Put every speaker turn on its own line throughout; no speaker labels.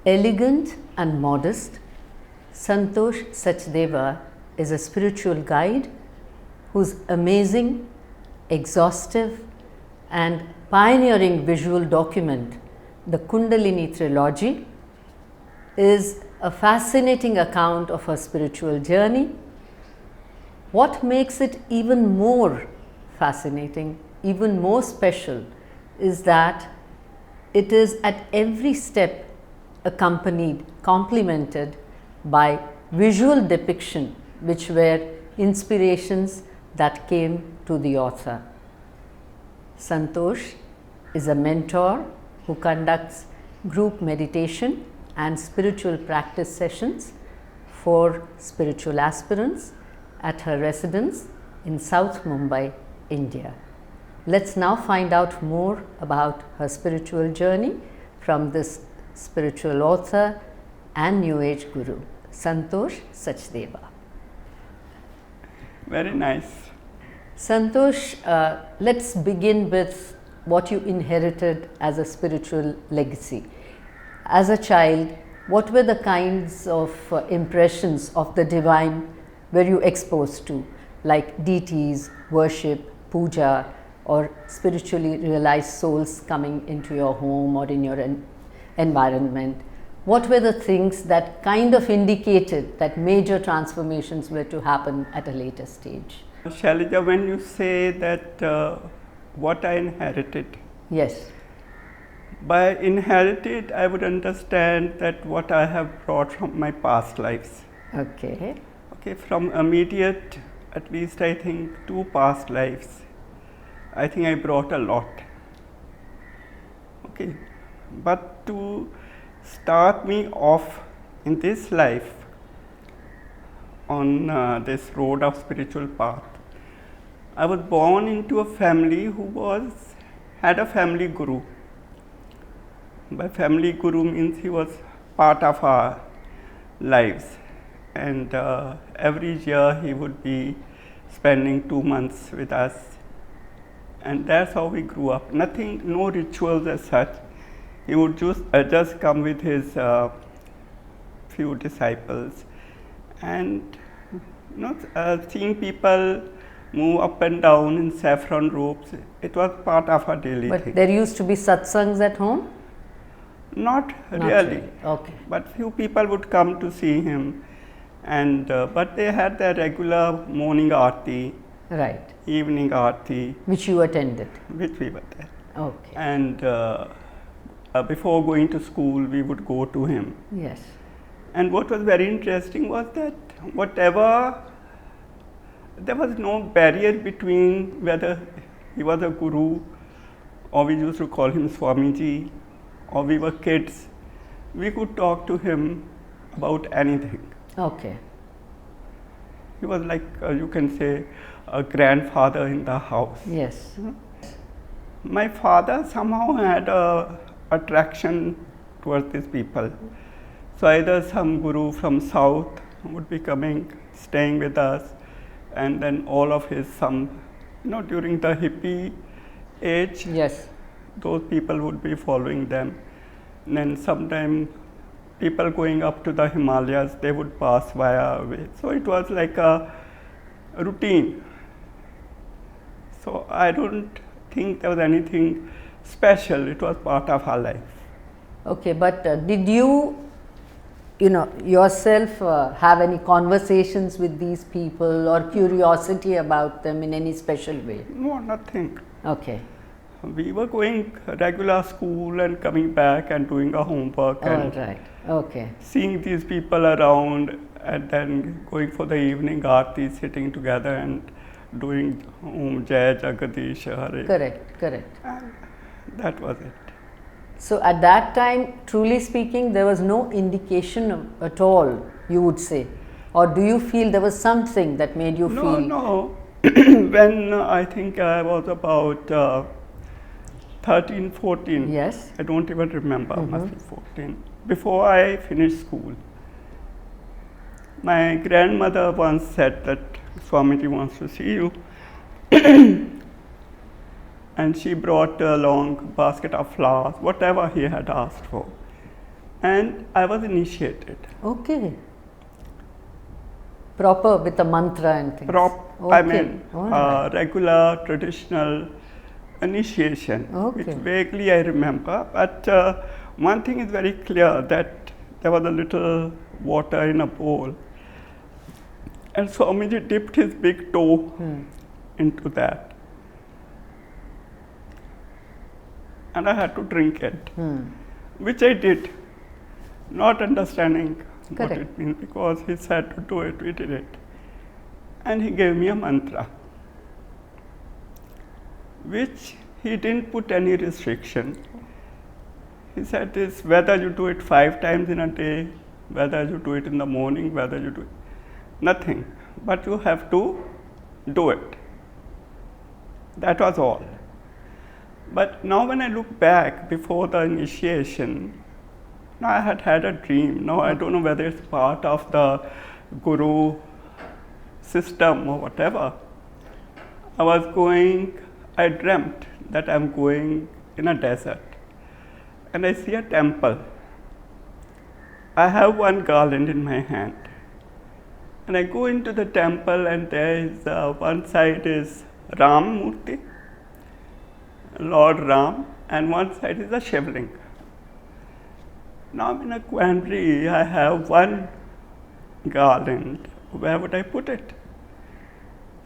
Elegant and modest, Santosh Sachdeva is a spiritual guide whose amazing, exhaustive, and pioneering visual document, the Kundalini Trilogy, is a fascinating account of her spiritual journey. What makes it even more fascinating, even more special, is that it is at every step accompanied, complemented by visual depiction, which were inspirations that came to the author. Santosh is a mentor who conducts group meditation and spiritual practice sessions for spiritual aspirants at her residence in South Mumbai, India. Let's now find out more about her spiritual journey from this spiritual author and New Age guru, Santosh Sachdeva.
Very nice.
Santosh, let's begin with what you inherited as a spiritual legacy. As a child, what were the kinds of impressions of the divine were you exposed to, like deities, worship, puja, or spiritually realized souls coming into your home or in your environment? What were the things that kind of indicated that major transformations were to happen at a later stage?
Shailaja, when you say that what I inherited,
yes,
by inherited I would understand that what I have brought from my past lives.
Okay.
Okay, from immediate, at least I think 2 past lives, I think I brought a lot. Okay, but to start me off in this life on this road of spiritual path, I was born into a family who had a family guru. By family guru means he was part of our lives, and every year he would be spending 2 months with us, and that's how we grew up. Nothing, no rituals as such. He would just come with his few disciples, and seeing people move up and down in saffron robes, it was part of our daily thing.
But there used to be satsangs at home?
Not really.
Okay.
But few people would come to see him, and but they had their regular morning aarti,
right,
evening aarti,
which you attended,
which we were there.
Okay.
And before going to school, we would go to him.
Yes.
And what was very interesting was that whatever, there was no barrier between whether he was a guru, or we used to call him Swamiji, or we were kids. We could talk to him about anything.
Okay.
He was like, you can say, a grandfather in the house.
Yes.
My father somehow had a attraction towards these people. So either some guru from south would be coming, staying with us, and then all of his during the hippie age,
yes,
those people would be following them. And then sometime people going up to the Himalayas, they would pass via way. So it was like a routine. So I don't think there was anything special. It was part of our life.
Okay, but did you yourself have any conversations with these people or curiosity about them in any special way?
No, nothing.
Okay.
We were going regular school and coming back and doing our homework and
right. Okay.
seeing these people around, and then going for the evening aarti, sitting together and doing Om Jai Jagadish Hare.
Correct.
And that was it.
So at that time, truly speaking, there was no indication at all, you would say? Or do you feel there was something that made you feel?
No. When I think I was about 13, 14.
Yes.
I don't even remember, must be 14. Before I finished school, my grandmother once said that Swamiji wants to see you. And she brought along a basket of flowers, whatever he had asked for. and I was initiated.
Okay. Proper with a mantra and things.
I mean,
All right.
regular traditional initiation, which
Okay.
vaguely I remember. But one thing is very clear, that there was a little water in a bowl, and Swamiji dipped his big toe into that, and I had to drink it, which I did, not understanding what
Correct.
it means, because he said to do it, we did it. And he gave me a mantra, which he didn't put any restriction. He said this, whether you do it 5 times in a day, whether you do it in the morning, whether you do it, nothing, but you have to do it. That was all. But now when I look back before the initiation, now I had a dream. Now I don't know whether it's part of the guru system or whatever. I dreamt that I'm going in a desert, and I see a temple. I have one garland in my hand, and I go into the temple, and there is one side is Ram Murti, Lord Ram, and one side is a Shivling. Now I'm in a quandary. I have one garland. Where would I put it?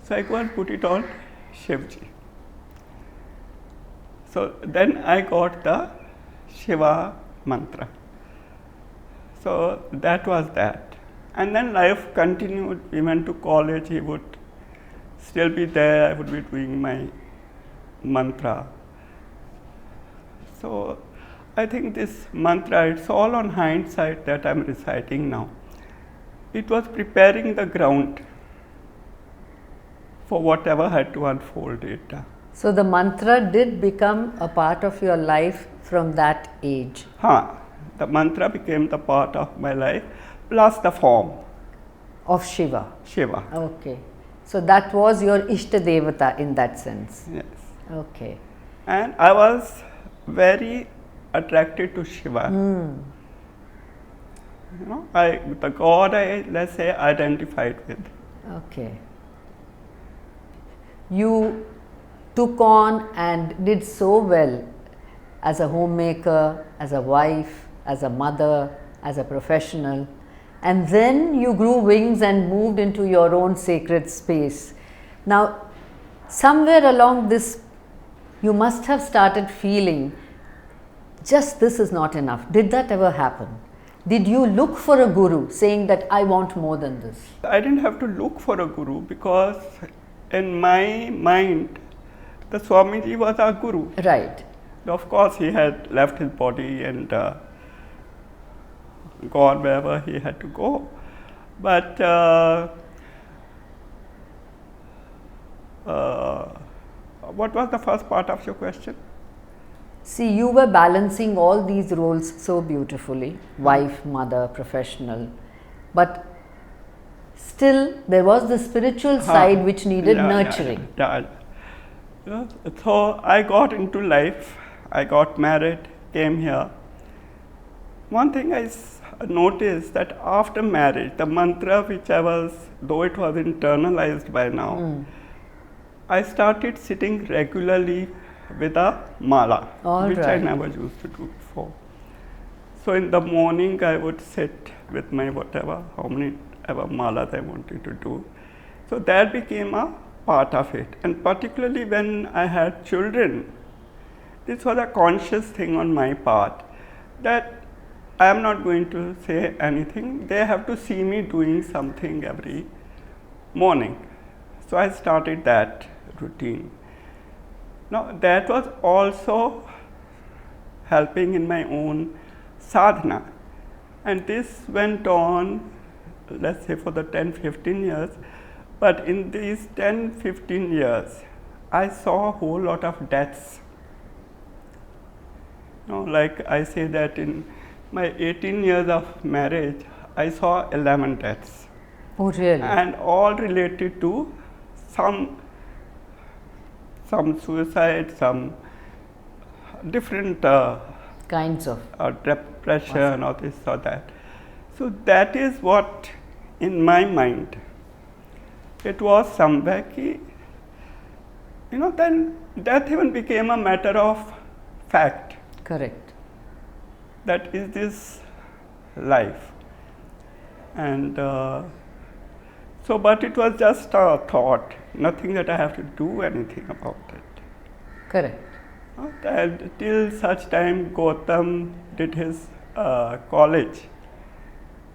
So I go and put it on Shivji. So then I got the Shiva mantra. So that was that. And then life continued. We went to college. He would still be there. I would be doing my mantra. So I think this mantra, it's all on hindsight that I'm reciting now. It was preparing the ground for whatever had to unfold later.
So the mantra did become a part of your life from that age.
The mantra became the part of my life, plus the form.
Of Shiva.
Shiva.
Okay. So that was your Ishta Devata in that sense.
Yes.
Okay.
And I was very attracted to Shiva. You know, the God I, let's say, identified with.
Okay. You took on and did so well as a homemaker, as a wife, as a mother, as a professional, and then you grew wings and moved into your own sacred space. Now, somewhere along this, you must have started feeling just this is not enough. Did that ever happen? Did you look for a guru saying that I want more than this?
I didn't have to look for a guru, because in my mind, the Swamiji was our guru.
Right.
Of course, he had left his body and gone wherever he had to go. But what was the first part of your question?
See, you were balancing all these roles so beautifully, wife, mother, professional, but still there was the spiritual side which needed nurturing.
So I got into life, I got married, came here. One thing I noticed, that after marriage, the mantra which I was, though it was internalized by now, I started sitting regularly with a mala, which I never used to do before. So in the morning I would sit with my how many ever malas I wanted to do. So that became a part of it. And particularly when I had children, this was a conscious thing on my part, that I am not going to say anything. They have to see me doing something every morning. So I started that routine. Now that was also helping in my own sadhana. And this went on, let's say, for the 10-15 years. But in these 10-15 years, I saw a whole lot of deaths. Like I say that in my 18 years of marriage, I saw 11 deaths.
Oh, really?
And all related to some suicide, some different
kinds of
depression or this or that. So that is what in my mind it was somewhere ki, then death even became a matter of fact.
Correct.
That is this life. And but it was just a thought, nothing that I have to do anything about it.
Correct.
And till such time Gautam did his college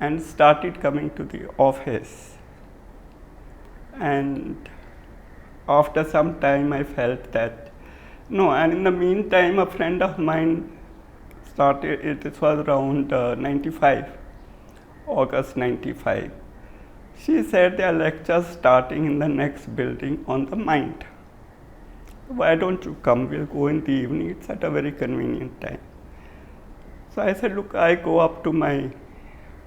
and started coming to the office. And after some time I felt that, no, and in the meantime a friend of mine started, it was around 95, August 95. She said there are lectures starting in the next building on the mind. Why don't you come? We'll go in the evening. It's at a very convenient time. So I said, look, I go up to my,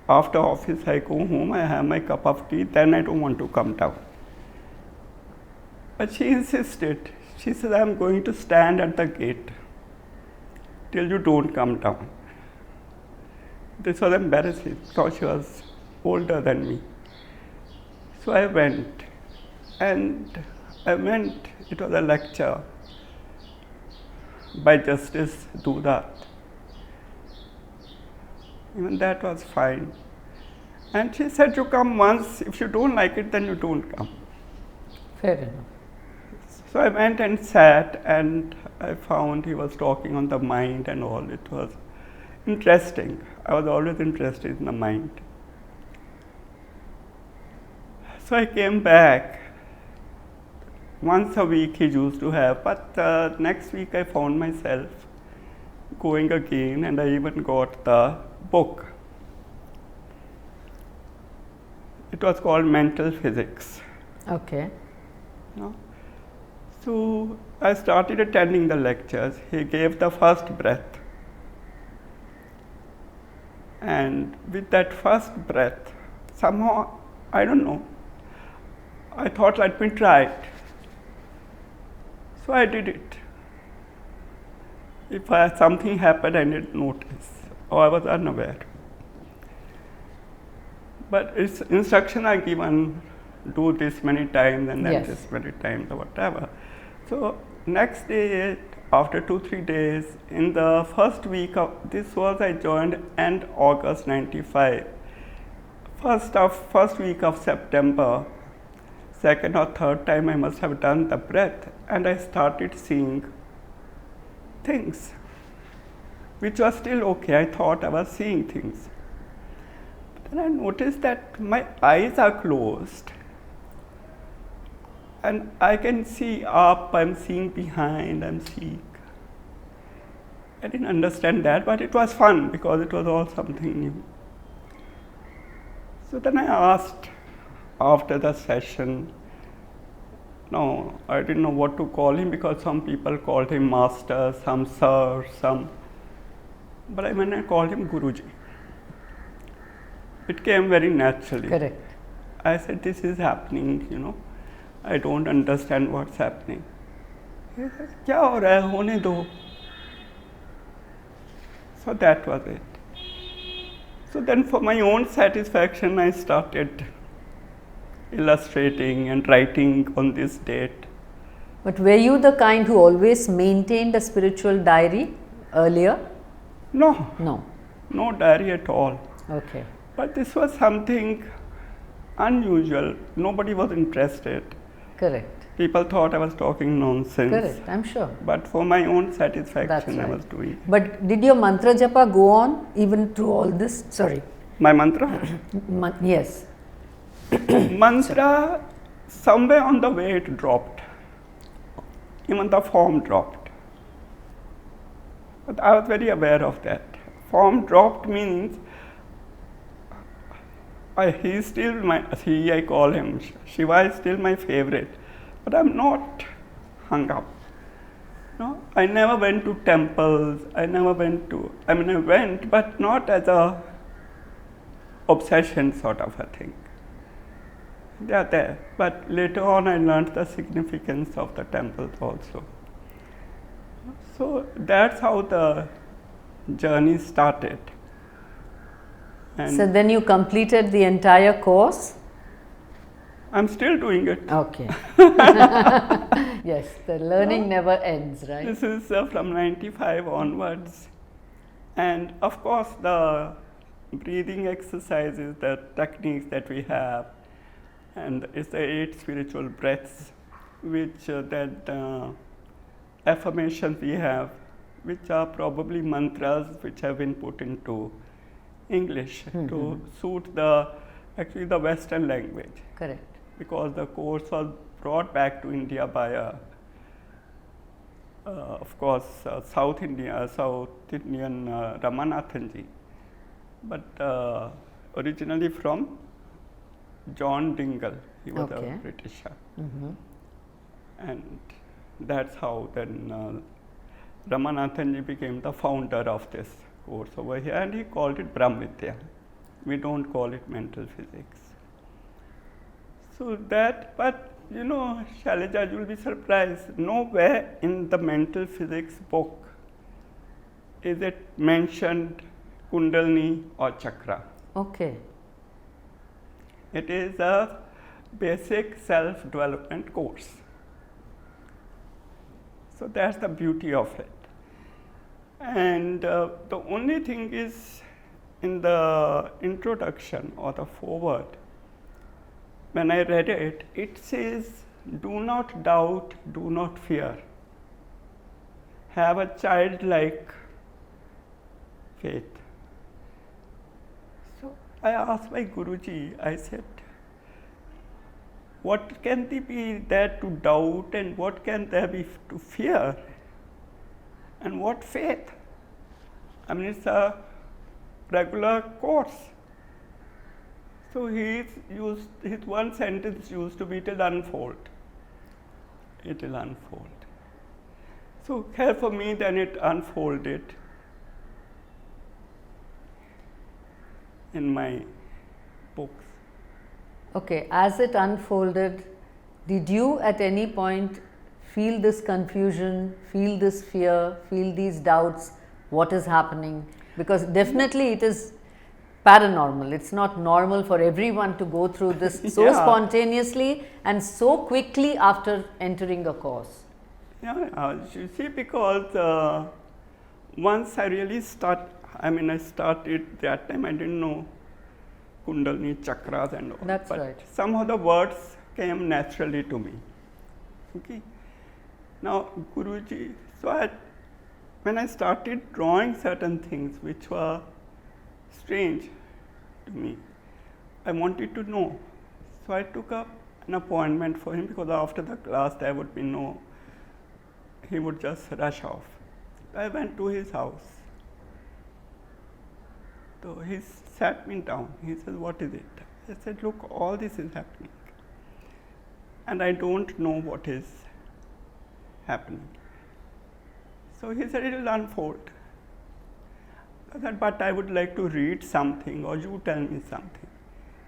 after office, I go home, I have my cup of tea, then I don't want to come down. But she insisted. She said, I'm going to stand at the gate till you don't come down. This was embarrassing because she was older than me. So I went, it was a lecture by Justice Dudat. Even that was fine. And she said, you come once, if you don't like it, then you don't come.
Fair enough.
So I went and sat, and I found he was talking on the mind and all. It was interesting. I was always interested in the mind. So I came back. Once a week he used to have, but next week I found myself going again, and I even got the book. It was called Mental Physics.
Okay.
So I started attending the lectures. He gave the first breath. And with that first breath, somehow, I don't know, I thought, let me try it. So I did it. If something happened, I didn't notice, or I was unaware. But it's instruction are given, do this many times and then
Yes.
this many times or whatever. So next day, after 2-3 days, in the first week of, I joined end August 95. First week of September, second or third time I must have done the breath, and I started seeing things, which was still okay. I thought I was seeing things. But then I noticed that my eyes are closed, and I can see up, I'm seeing behind, I'm seeing. I didn't understand that, but it was fun because it was all something new. So then I asked after the session, no, I didn't know what to call him because some people called him master, some sir, but when I called him Guruji, it came very naturally.
Correct.
I said, this is happening, I don't understand what's happening. He said, kya ho raha hai, hone do. So that was it. So then for my own satisfaction, I started illustrating and writing on this date.
But were you the kind who always maintained a spiritual diary earlier?
No. No diary at all.
Okay.
But this was something unusual. Nobody was interested.
Correct.
People thought I was talking nonsense.
Correct, I'm sure.
But for my own satisfaction,
That's right.
I was doing it.
But did your mantra japa go on even through all this? Sorry.
My mantra?
Yes.
Mantra, somewhere on the way it dropped. Even the form dropped. But I was very aware of that. Form dropped means he's still I call him, Shiva is still my favorite. But I'm not hung up. No, I never went to temples. I went, but not as a obsession sort of a thing. They are there. But later on, I learned the significance of the temples also. So that's how the journey started. And
So then you completed the entire course?
I'm still doing it.
Okay. Yes, the learning never ends, right?
This is from 95 onwards. And of course, the breathing exercises, the techniques that we have, and it's the 8 spiritual breaths, which that affirmations we have, which are probably mantras which have been put into English to suit actually the Western language.
Correct.
Because the course was brought back to India by of course, South Indian Ramanathanji, but originally from John Dingle. He was
Okay.
a Britisher. And that's how then Ramanathanji became the founder of this course over here, and he called it Brahmvidya. We don't call it mental physics. So that, but you know, Shailaja, you will be surprised. Nowhere in the mental physics book is it mentioned Kundalini or Chakra.
Okay.
It is a basic self-development course. So that's the beauty of it. And the only thing is in the introduction or the foreword, when I read it, it says, do not doubt, do not fear. Have a childlike faith. So I asked my Guruji, I said, what can there be there to doubt and what can there be to fear? And what faith? I mean, it's a regular course. So his one sentence used to be, it will unfold. It will unfold. So here for me, then it unfolded in my books.
Okay, as it unfolded, did you at any point feel this confusion, feel this fear, feel these doubts, what is happening? Because definitely it is paranormal. It's not normal for everyone to go through this so
Yeah.
spontaneously and so quickly after entering a course.
Yeah, you see, because once I really I started that time, I didn't know Kundalini, chakras and all.
That's
but
right.
Somehow the words came naturally to me. Okay. Now, Guruji, when I started drawing certain things which were strange to me, I wanted to know. So I took up an appointment for him because after the class there would be he would just rush off. I went to his house. So he sat me down. He said, what is it? I said, look, all this is happening. And I don't know what is happening. So he said, it will unfold. I said, but I would like to read something or you tell me something.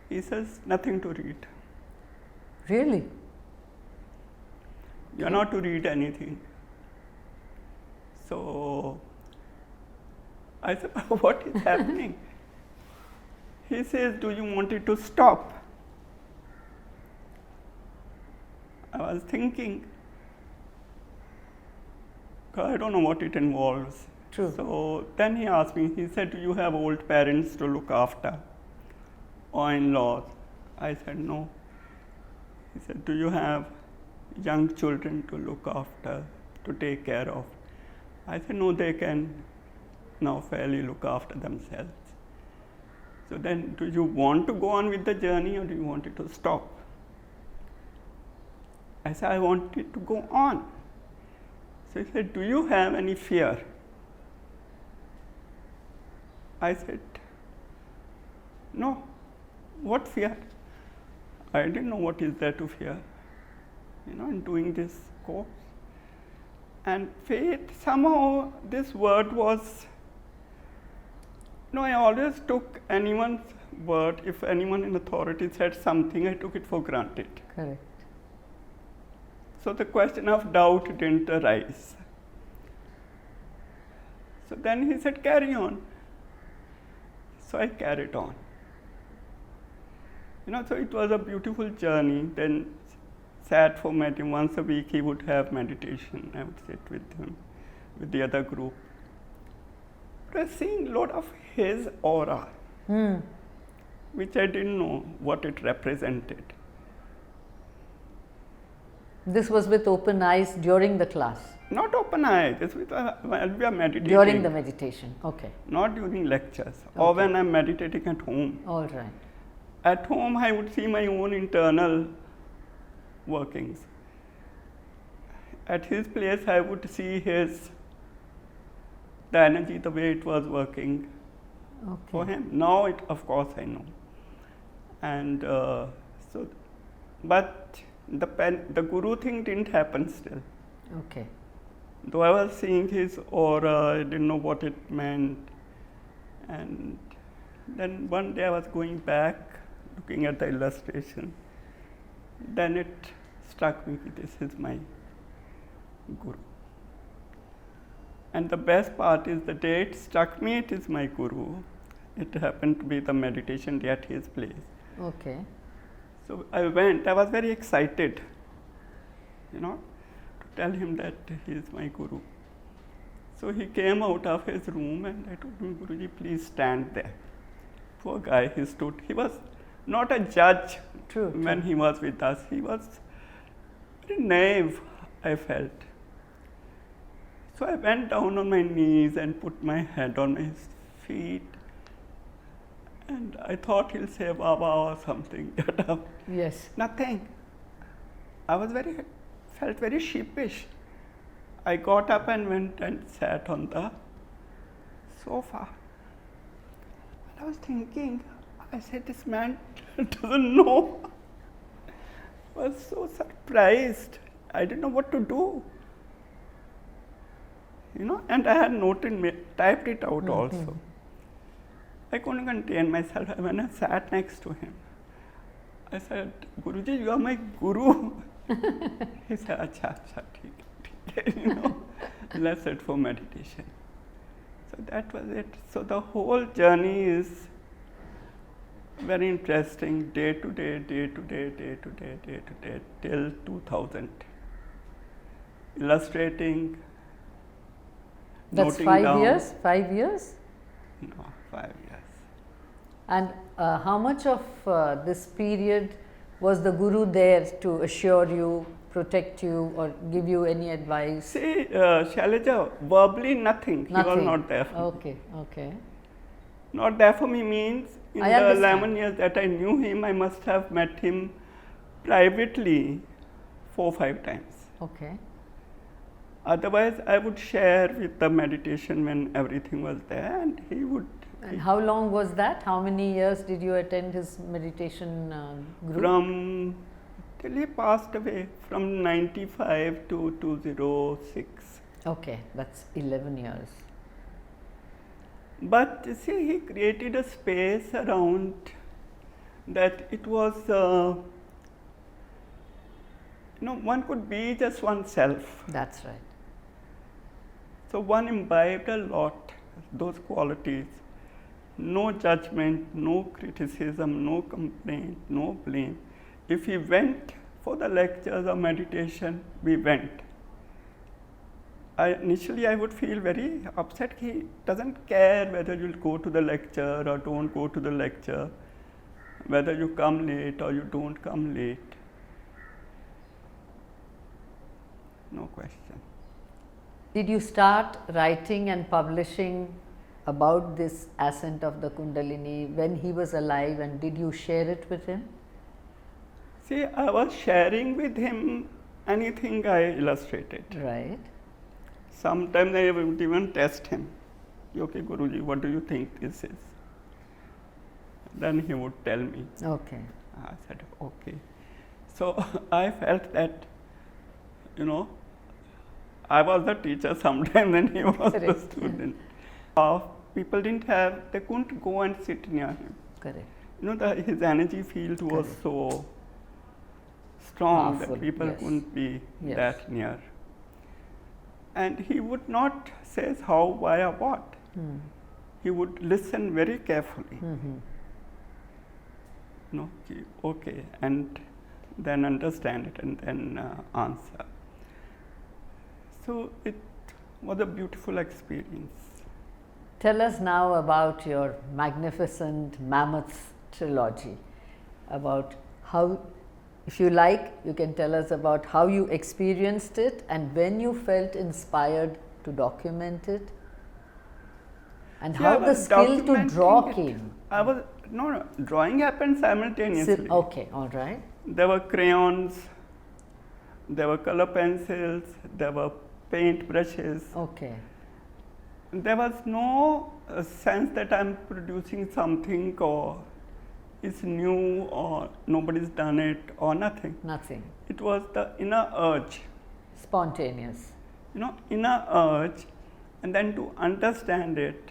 He says, nothing to read.
Really?
You are not to read anything. So I said, what is happening? He says, do you want it to stop? I was thinking, I don't know what it involves.
True.
So then he asked me, he said, do you have old parents to look after or in-laws? I said, no. He said, do you have young children to look after, to take care of? I said, no, they can now fairly look after themselves. So then, do you want to go on with the journey or do you want it to stop? I said, I want it to go on. So he said, do you have any fear? I said, no. What fear? I didn't know what is there to fear, in doing this course. And faith, somehow this word was, I always took anyone's word, if anyone in authority said something, I took it for granted.
Correct.
So the question of doubt didn't arise. So then he said, carry on. So I carried on. So it was a beautiful journey. Then sat for meditation. Once a week he would have meditation. I would sit with him, with the other group. But I was seeing a lot of his aura, which I didn't know what it represented.
This was with open eyes during the class?
Not open eyes, it's with while we are meditating.
During the meditation, okay.
Not during lectures, or when I'm meditating at home.
All right.
At home, I would see my own internal workings. At his place, I would see the energy, the way it was working for him. Now, of course, I know. And but the guru thing didn't happen still.
Okay.
Though I was seeing his aura, I didn't know what it meant. And then one day I was going back, looking at the illustration. Then it struck me, this is my guru. And the best part is the day it struck me, it is my guru. It happened to be the meditation day at his place.
Okay.
So I went, I was very excited, to tell him that he is my guru. So he came out of his room and I told him, Guruji, please stand there. Poor guy, he stood. He was not a judge when he was with us. He was very naive, I felt. So I went down on my knees and put my head on his feet. And I thought he'll say Baba or something.
Yes.
Nothing. I felt very sheepish. I got up and went and sat on the sofa. And I was thinking, I said, this man doesn't know. I was so surprised. I didn't know what to do. And I had typed it out also. I couldn't contain myself. When I sat next to him, I said, Guruji, you are my guru. He said, acha, theek, let's sit for meditation. So that was it. So the whole journey is very interesting, day to day, till 2000. Illustrating,
that's
noting
5
down.
years? 5 years?
No, 5 years.
And how much of this period was the guru there to assure you, protect you, or give you any advice?
See, Shailaja, verbally nothing. He was not there for me.
Okay.
Not there for me means in the 11 years that I knew him, I must have met him privately 4 or 5 times.
Okay.
Otherwise, I would share with the meditation when everything was there, and he would.
And how long was that? How many years did you attend his meditation group?
Till he passed away, from 95 to 2006.
Okay, that's 11 years.
But see, he created a space around that it was, one could be just oneself.
That's right.
So one imbibed a lot, those qualities. No judgment, no criticism, no complaint, no blame. If he went for the lectures or meditation, we went. Initially, I would feel very upset. He doesn't care whether you'll go to the lecture or don't go to the lecture, whether you come late or you don't come late. No question.
Did you start writing and publishing about this ascent of the Kundalini when he was alive, and did you share it with him?
See, I was sharing with him anything I illustrated.
Right.
Sometimes I would even test him. Okay, Guruji, what do you think this is? Then he would tell me.
Okay.
I said, okay. So I felt that, I was the teacher sometime when he was the student. People they couldn't go and sit near him.
Correct.
His energy field was so strong
powerful,
that people couldn't be that near. And he would not say how, why, or what. He would listen very carefully. No, okay, and then understand it and then answer. So it was a beautiful experience.
Tell us now about your magnificent Mammoth trilogy, about how, if you like, you can tell us about how you experienced it and when you felt inspired to document it, and how the skill to draw came.
No, drawing happened simultaneously.
Okay, all right.
There were crayons, there were color pencils, there were paint brushes.
Okay.
There was no sense that I'm producing something or it's new or nobody's done it or nothing.
Nothing.
It was the inner urge.
Spontaneous.
Inner urge. And then to understand it,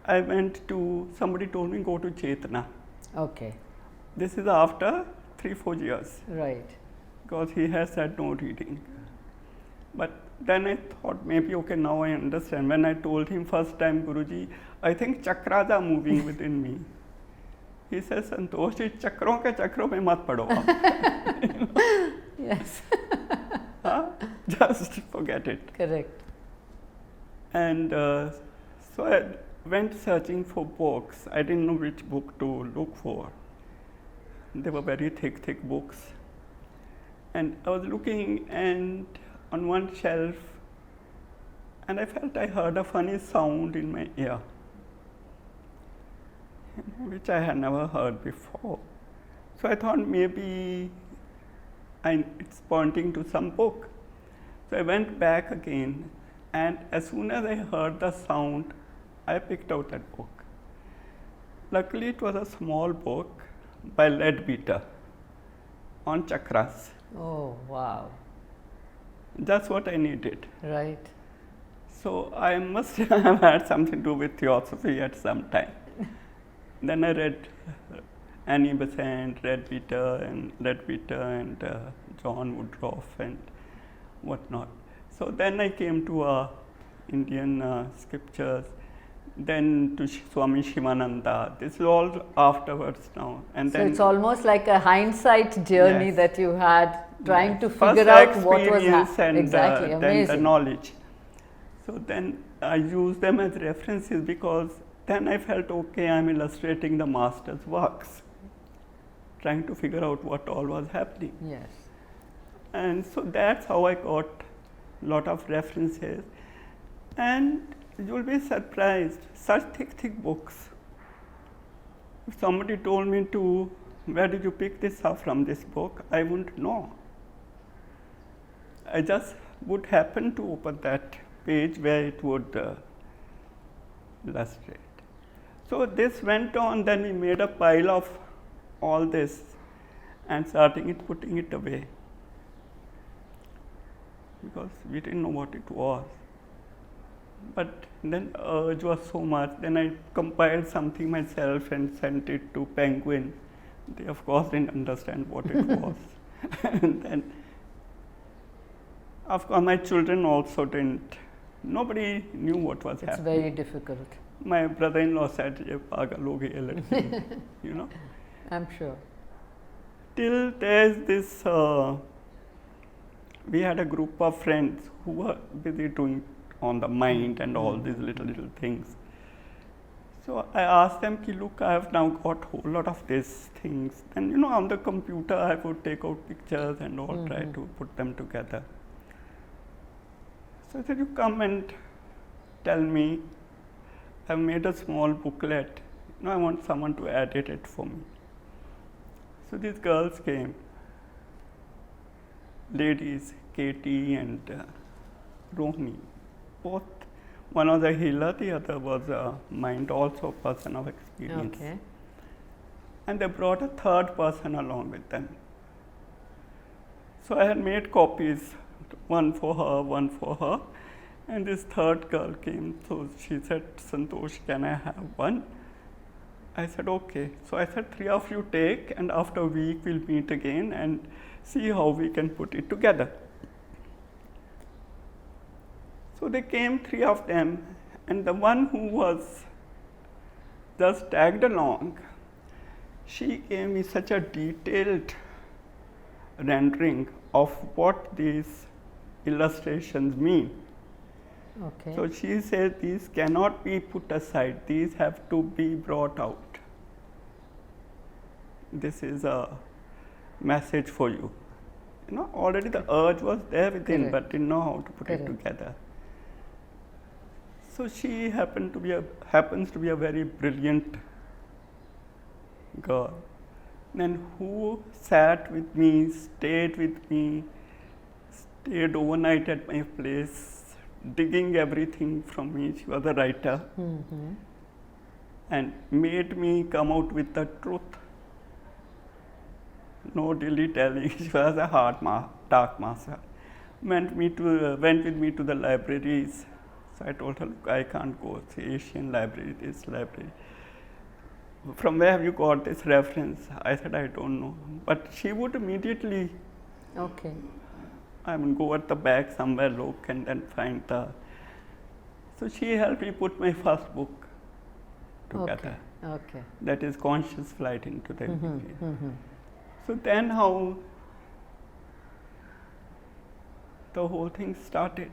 I went to, somebody told me, go to Chetna.
Okay.
This is after 3-4 years.
Right.
Because he has said no reading. But then I thought, maybe, okay, now I understand. When I told him first time, Guruji, I think chakras are moving within me. He says, Santosh, chakron ke chakron mein mat pado.
Yes.
Just forget it.
Correct.
And so I went searching for books. I didn't know which book to look for. They were very thick books. And I was looking and on one shelf, and I felt I heard a funny sound in my ear, which I had never heard before. So I thought maybe it's pointing to some book. So I went back again, and as soon as I heard the sound, I picked out that book. Luckily, it was a small book by Leadbeater on chakras.
Oh, wow.
That's what I needed.
Right.
So I must have had something to do with theosophy at some time. Then I read Annie Besant, Leadbeater and John Woodruff and whatnot. So then I came to Indian scriptures, then to Swami Shivananda. This is all afterwards now. And
so
then
it's almost like a hindsight journey.
Yes.
That you had trying to
First
figure out what was
happening.
Exactly,
then
amazing.
the knowledge. So then I used them as references because then I felt, okay, I'm illustrating the master's works, trying to figure out what all was happening.
Yes.
And so that's how I got a lot of references. And you'll be surprised, such thick books. If somebody told me where did you pick this up from this book, I wouldn't know. I just would happen to open that page where it would illustrate. So this went on, then we made a pile of all this and putting it away, because we didn't know what it was. But then urge was so much, then I compiled something myself and sent it to Penguin. They of course didn't understand what it was. And then of course my children also didn't. Nobody knew what was happening.
It's very difficult.
My brother-in-law said, "Ye pagal ho gayi ladki,"
I'm sure.
Till there's this, we had a group of friends who were busy doing on the mind and all these little things. So I asked them, look, I have now got a whole lot of these things. And on the computer I would take out pictures and all, try to put them together. So I said, you come and tell me, I've made a small booklet. I want someone to edit it for me. So these girls came, ladies, Katie and Rohini, both. One was a healer, the other was a mind, also person of experience.
Okay.
And they brought a third person along with them. So I had made copies, one for her, and this third girl came. So she said, Santosh, can I have one? I said, okay. So I said, 3 of you take, and after a week we'll meet again and see how we can put it together. So they came, 3 of them, and the one who was just tagged along, she gave me such a detailed rendering of what these illustrations mean.
Okay.
So she said these cannot be put aside, these have to be brought out. This is a message for you. You know, already the urge was there within,
Correct.
but didn't know how to put
Correct.
it together. So she happens to be a very brilliant girl. Then who sat with me, stayed with me, stayed overnight at my place, digging everything from me. She was a writer, and made me come out with the truth. No dilly-dally. She was a dark master. Went with me to the libraries. So I told her, look, I can't go. It's the Asian library, this library. From where have you got this reference? I said, I don't know. But she would immediately,
Okay.
go at the back somewhere, look, and then find the. So she helped me put my first book together.
Okay.
That is Conscious Flight into the Immediate. So then how the whole thing started.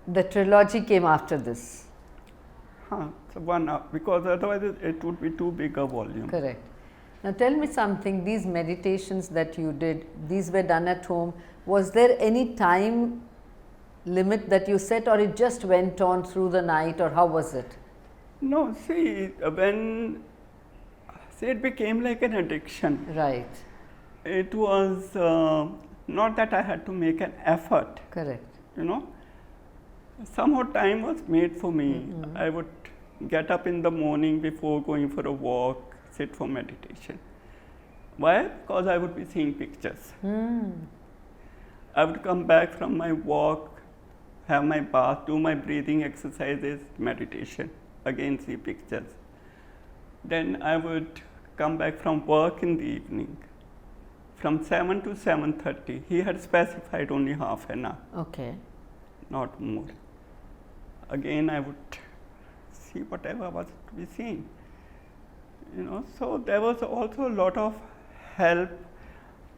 The trilogy came after this.
So one up, because otherwise it would be too big a volume.
Correct. Now tell me something, these meditations that you did, these were done at home. Was there any time limit that you set, or it just went on through the night, or how was it?
No, see, it became like an addiction.
Right.
It was not that I had to make an effort,
Correct.
you know. Somehow time was made for me. I would get up in the morning before going for a walk, sit for meditation. Why? Because I would be seeing pictures. I would come back from my walk, have my bath, do my breathing exercises, meditation, again see pictures. Then I would come back from work in the evening. From 7 to 7:30, he had specified only half an hour.
Okay.
Not more. Again, I would see whatever was to be seen. You know, so there was also a lot of help.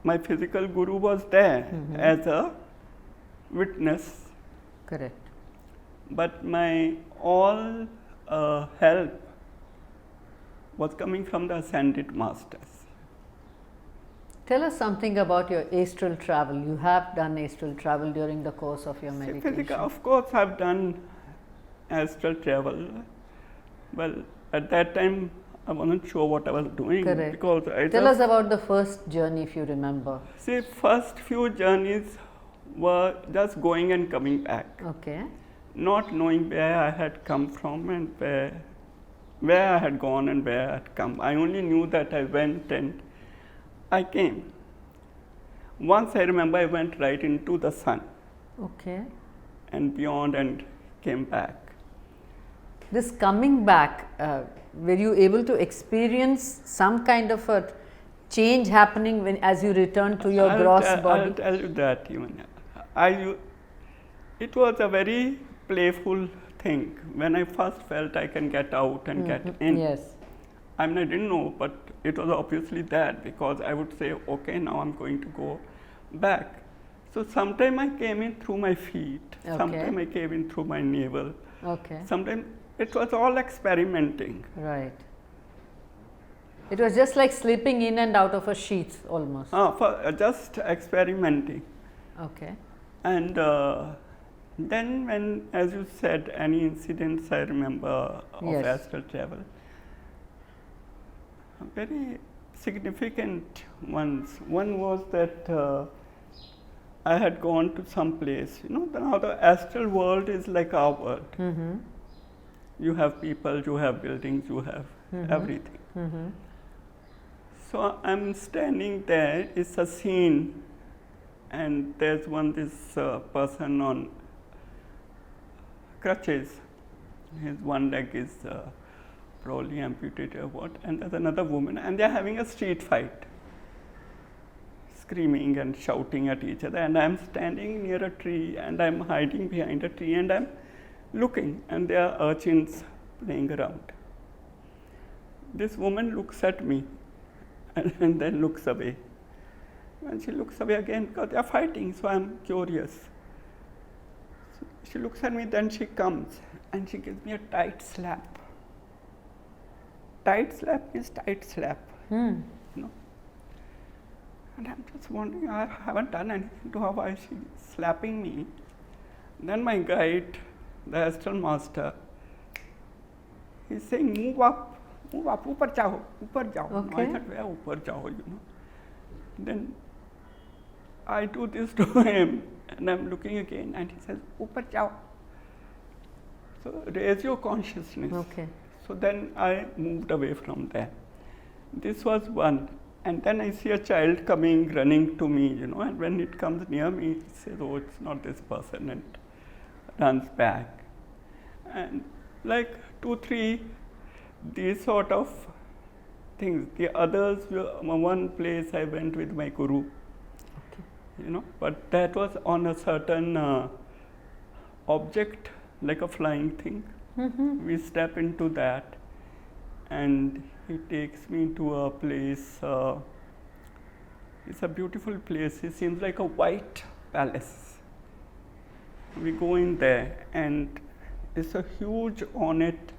My physical guru was there as a witness,
Correct.
but my all help was coming from the ascended masters.
Tell us something about your astral travel. You have done astral travel during the course of your meditation.
Of course, I've done astral travel. Well, at that time, I wasn't sure what I was doing.
Correct.
Because
Tell us about the first journey, if you remember.
See, first few journeys were just going and coming back.
Okay.
Not knowing where I had come from and where I had gone and where I had come. I only knew that I went and I came. Once I remember I went right into the sun.
Okay.
And beyond and came back.
This coming back, were you able to experience some kind of a change happening as you returned to your gross body?
I'll tell you that even. It was a very playful thing. When I first felt I can get out and get in.
Yes.
I mean, I didn't know, but it was obviously that, because I would say, okay, now I'm going to go back. So sometime I came in through my feet, sometime I came in through my navel.
Okay.
Sometimes it was all experimenting.
Right. It was just like slipping in and out of a sheath almost.
Just experimenting.
Okay.
And then when, as you said, any incidents I remember of astral travel, very significant ones. One was that I had gone to some place. You know, now the astral world is like our world. You have people, you have buildings, you have everything. So I'm standing there, it's a scene, and there's this person on crutches. His one leg is probably amputated or what, and there's another woman, and they're having a street fight. screaming and shouting at each other, and I'm standing near a tree and I'm hiding behind a tree and I'm looking, and there are urchins playing around. This woman looks at me and then looks away. And she looks away again because they're fighting, so I'm curious. So she looks at me, then she comes and she gives me a tight slap. Tight slap means tight slap. You know? And I'm just wondering, I haven't done anything to her, why is she slapping me? Then my guide, the Astral master, he's saying, move up, upar jao.
Okay.
I thought, where upar jao, you know. Then I do this to him, and I'm looking again, and he says, upar jao. So raise your consciousness.
Okay.
So then I moved away from there. This was one. And then I see a child coming, running to me, you know, and when it comes near me, he says, oh, it's not this person, and runs back. And like 2, 3, these sort of things. The others were one place I went with my guru,
Okay.
you know, but that was on a certain object, like a flying thing. We step into that, and he takes me to a place. It's a beautiful place. It seems like a white palace. We go in there, and it's a huge ornate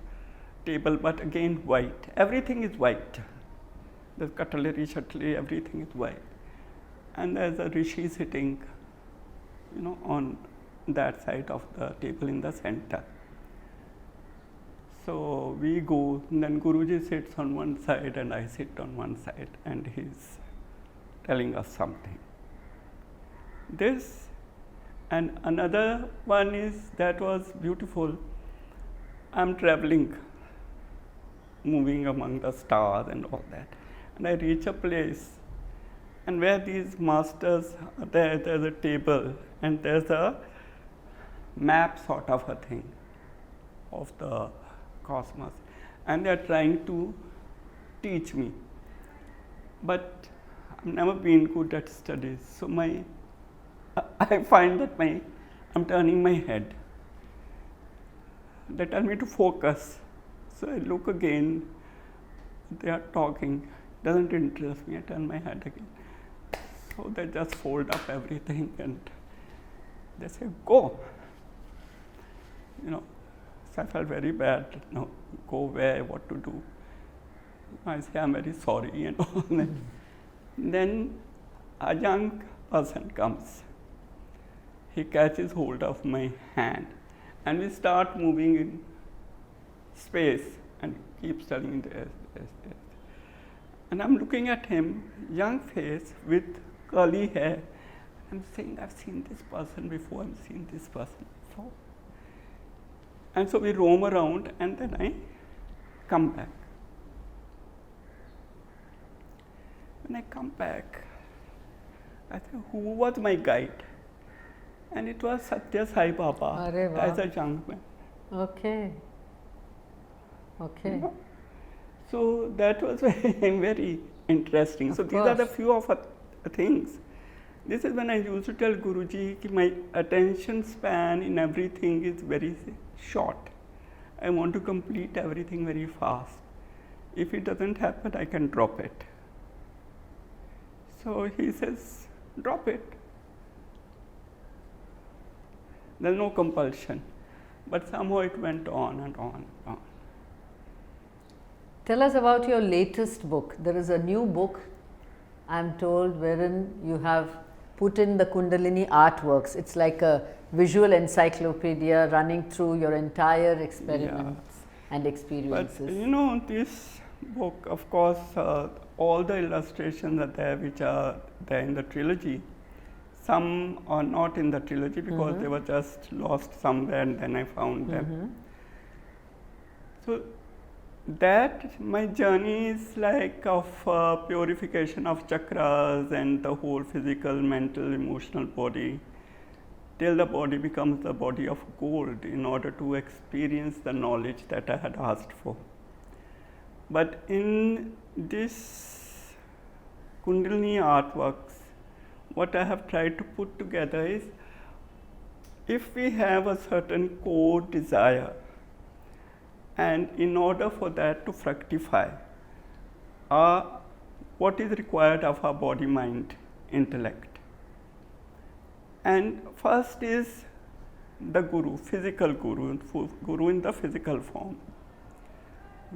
table, but again white. Everything is white. The cutlery, everything is white. And there's a rishi sitting, you know, on that side of the table in the center. So we go, and then Guruji sits on one side and I sit on one side, and he's telling us something. This and another one is, that was beautiful. I'm traveling, moving among the stars and all that, and I reach a place, and where these masters are there, there's a table, and there's a map sort of a thing of the cosmos, and they are trying to teach me, but I've never been good at studies, so I find that I'm turning my head. They tell me to focus, so I look again, they are talking, doesn't interest me, I turn my head again. So they just fold up everything and they say, go, you know. So I felt very bad, you know, go where, what to do. I say, I'm very sorry, and all that. Then a young person comes. He catches hold of my hand, and we start moving in space, and keeps telling this. And I'm looking at him, young face with curly hair. I'm saying, I've seen this person before, I've seen this person before. And so we roam around, and then I come back. When I come back, I say, who was my guide? And it was Satya Sai Baba as a young man.
Okay. Okay.
You know? So that was very interesting. So these are the few of things. This is when I used to tell Guruji that my attention span in everything is very short. I want to complete everything very fast. If it doesn't happen, I can drop it. So he says, drop it. There's no compulsion. But somehow it went on and on and on.
Tell us about your latest book. There is a new book, I'm told, wherein you have put in the Kundalini artworks. It's like a visual encyclopedia running through your entire experiments and experiences.
But you know, this book, of course, all the illustrations are there which are there in the trilogy. Some are not in the trilogy because they were just lost somewhere, and then I found them. So that my journey is like of purification of chakras and the whole physical, mental, emotional body, till the body becomes the body of gold in order to experience the knowledge that I had asked for. But in this Kundalini artworks, what I have tried to put together is, if we have a certain core desire, and in order for that to fructify, what is required of our body, mind, intellect. And first is the guru, physical guru, guru in the physical form,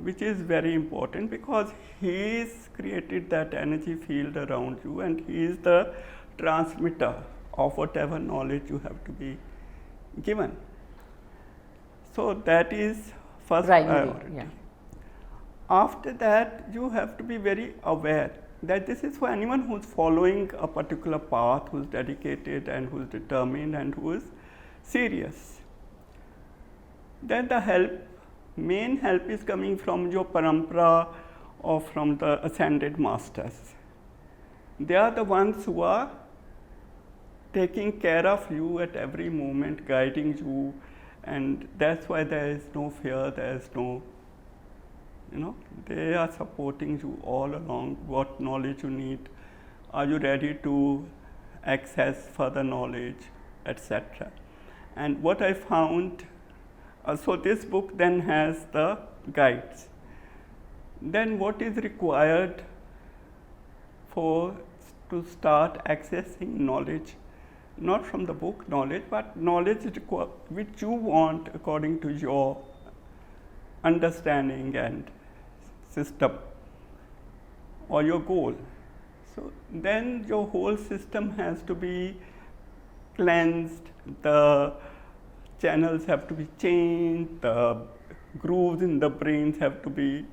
which is very important because he has created that energy field around you, and he is the transmitter of whatever knowledge you have to be given. So that is first priority.
Yeah.
After that, you have to be very aware that this is for anyone who is following a particular path, who is dedicated and who is determined and who is serious. Then the main help is coming from your parampara or from the ascended masters. They are the ones who are taking care of you at every moment, guiding you, and that's why there is no fear, there is no, they are supporting you all along. What knowledge you need, are you ready to access further knowledge, etc. And what I found, so this book then has the guides. Then what is required to start accessing knowledge, not from the book knowledge, but knowledge which you want according to your understanding and system or your goal. So then your whole system has to be cleansed, the channels have to be changed, the grooves in the brains have to be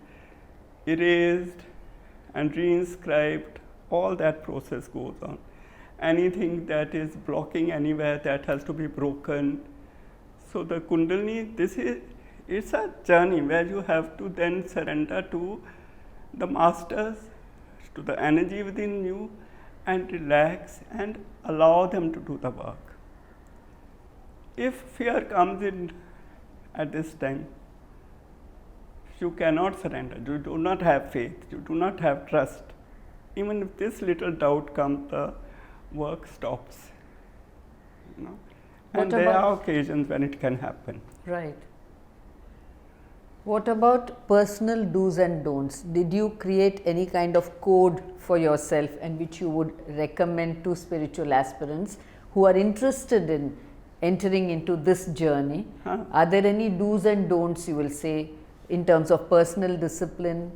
erased and reinscribed. All that process goes on. Anything that is blocking anywhere, that has to be broken. So the Kundalini, it's a journey where you have to then surrender to the masters, to the energy within you, and relax and allow them to do the work. If fear comes in at this time, you cannot surrender, you do not have faith, you do not have trust. Even if this little doubt comes, the work stops. And there are occasions when it can happen.
Right. What about personal do's and don'ts? Did you create any kind of code for yourself and which you would recommend to spiritual aspirants who are interested in entering into this journey? Are there any do's and don'ts you will say in terms of personal discipline,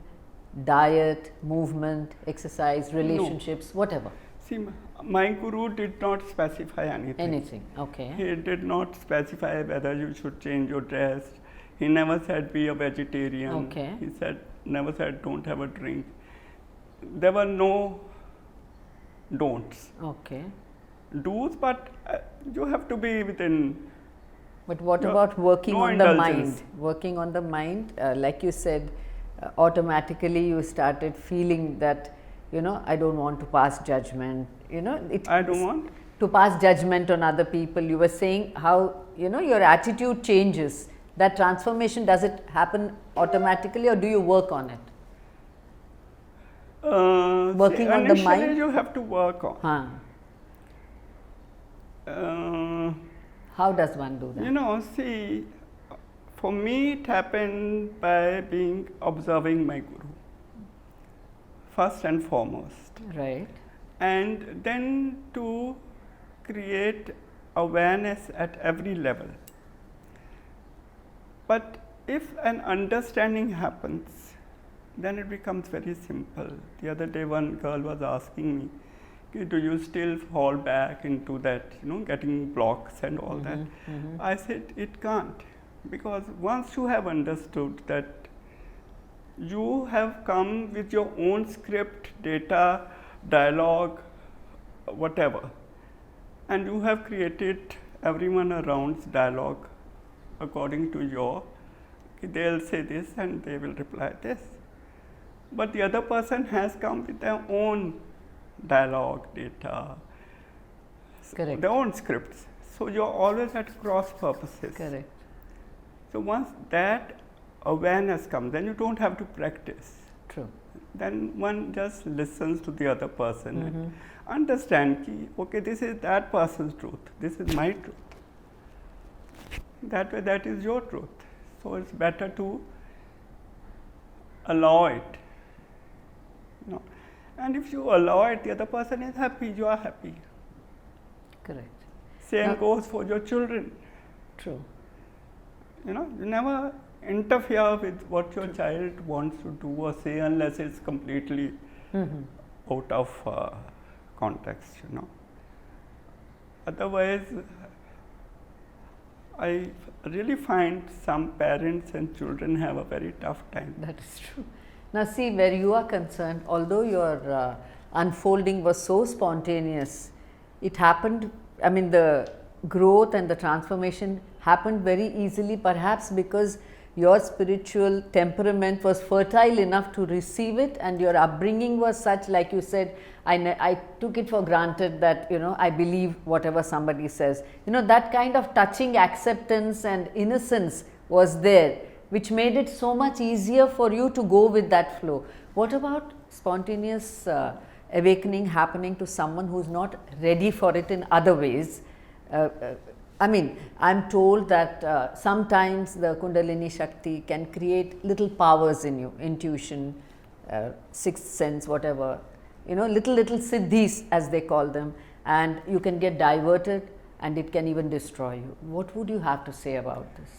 diet, movement, exercise, relationships, whatever?
See, my guru did not specify anything.
Anything, okay.
He did not specify whether you should change your dress. He never said be a vegetarian.
Okay.
He never said don't have a drink. There were no don'ts.
Okay.
Do's, but you have to be within.
But what about working on the mind? Working on the mind, like you said, automatically you started feeling that, I don't want to pass judgment.
I don't want
to pass judgment on other people. You were saying how, your attitude changes. That transformation, does it happen automatically or do you work on it? Working on the mind?
Initially you have to work on.
How does one do that?
See, for me it happened by observing my guru, first and foremost.
Right.
And then to create awareness at every level. But if an understanding happens, then it becomes very simple. The other day one girl was asking me, do you still fall back into that, getting blocks and all that? I said, it can't. Because once you have understood that you have come with your own script, data, dialogue, whatever, and you have created everyone around's dialogue according to they'll say this and they will reply this. But the other person has come with their own dialogue, data,
correct,
their own scripts. So you're always at cross purposes.
Correct.
So once that awareness comes, then you don't have to practice.
True.
Then one just listens to the other person and understand ki, okay, this is that person's truth, this is my truth. That way, that is your truth. So it's better to allow it. You know. And if you allow it, the other person is happy, you are happy.
Correct.
Same goes for your children.
True.
You know, you never interfere with what your child wants to do or say unless it's completely out of context, you know. Otherwise, I really find some parents and children have a very tough time.
That is true. Now see, where you are concerned, although your unfolding was so spontaneous, it happened, I mean the growth and the transformation happened very easily, perhaps because your spiritual temperament was fertile enough to receive it, and your upbringing was such, like you said, I took it for granted that, you know, I believe whatever somebody says. You know, that kind of touching acceptance and innocence was there, which made it so much easier for you to go with that flow. What about spontaneous awakening happening to someone who is not ready for it in other ways? I mean, I'm told that sometimes the Kundalini Shakti can create little powers in you, intuition, sixth sense, whatever, you know, little siddhis as they call them, and you can get diverted and it can even destroy you. What would you have to say about this?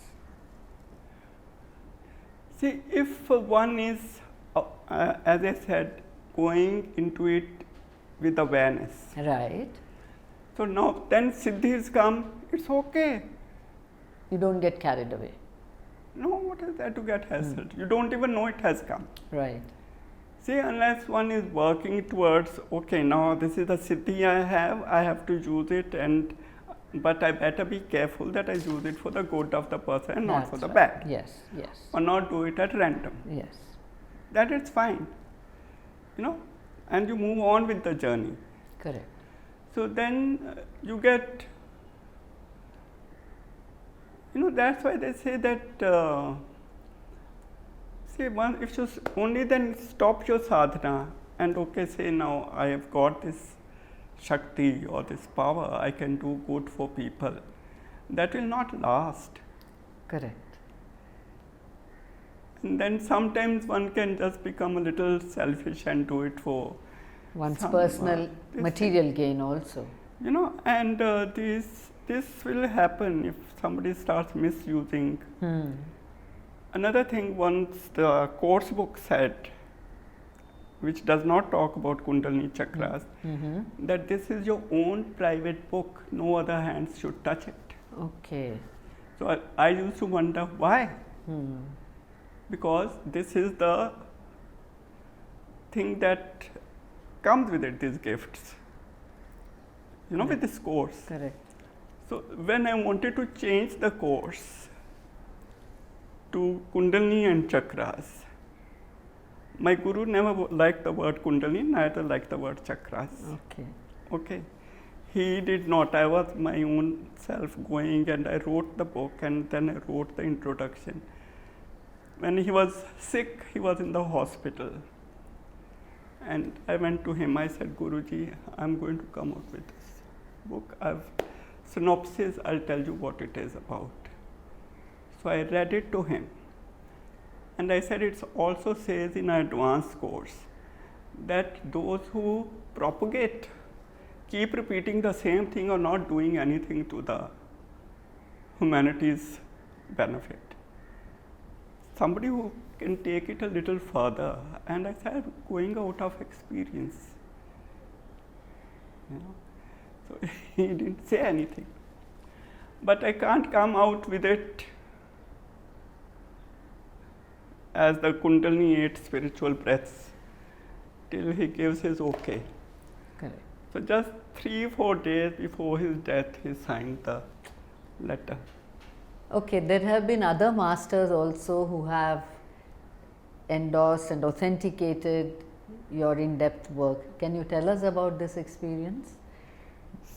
See, if one is, as I said, going into it with awareness.
Right.
So now, then siddhis come, it's okay.
You don't get carried away.
No, what is there to get hassled? You don't even know it has come.
Right.
See, unless one is working towards, okay, now this is the siddhi I have to use it, but I better be careful that I use it for the good of the person and not for the bad.
Yes, yes.
Or not do it at random.
Yes.
That is fine. You know, and you move on with the journey.
Correct.
So then you get, you know, that's why they say that, if you only then stop your sadhana and okay, say now I have got this Shakti or this power, I can do good for people, that will not last.
Correct.
And then sometimes one can just become a little selfish and do it for
one's personal material gain also.
You know, and this will happen if somebody starts misusing. Another thing, once the course book said, which does not talk about Kundalini chakras, that this is your own private book, no other hands should touch it.
Okay.
So I used to wonder why. Because this is the thing that comes with it, these gifts, you know, with this course.
Correct.
So when I wanted to change the course to Kundalini and chakras, my guru never liked the word Kundalini, neither liked the word chakras.
Okay.
Okay. He did not. I was my own self going, and I wrote the book, and then I wrote the introduction. When he was sick, he was in the hospital. And I went to him, I said, Guruji, I'm going to come out with this book. Synopsis, I'll tell you what it is about. So I read it to him. And I said, it also says in an advanced course that those who propagate, keep repeating the same thing or not doing anything to the humanity's benefit. Somebody who can take it a little further, and I said, going out of experience. You know? So he didn't say anything. But I can't come out with it as the Kundalini 8 spiritual breaths till he gives his okay.
Correct.
So just 3-4 days before his death, he signed the letter.
Okay, there have been other masters also who have endorsed and authenticated your in-depth work. Can you tell us about this experience?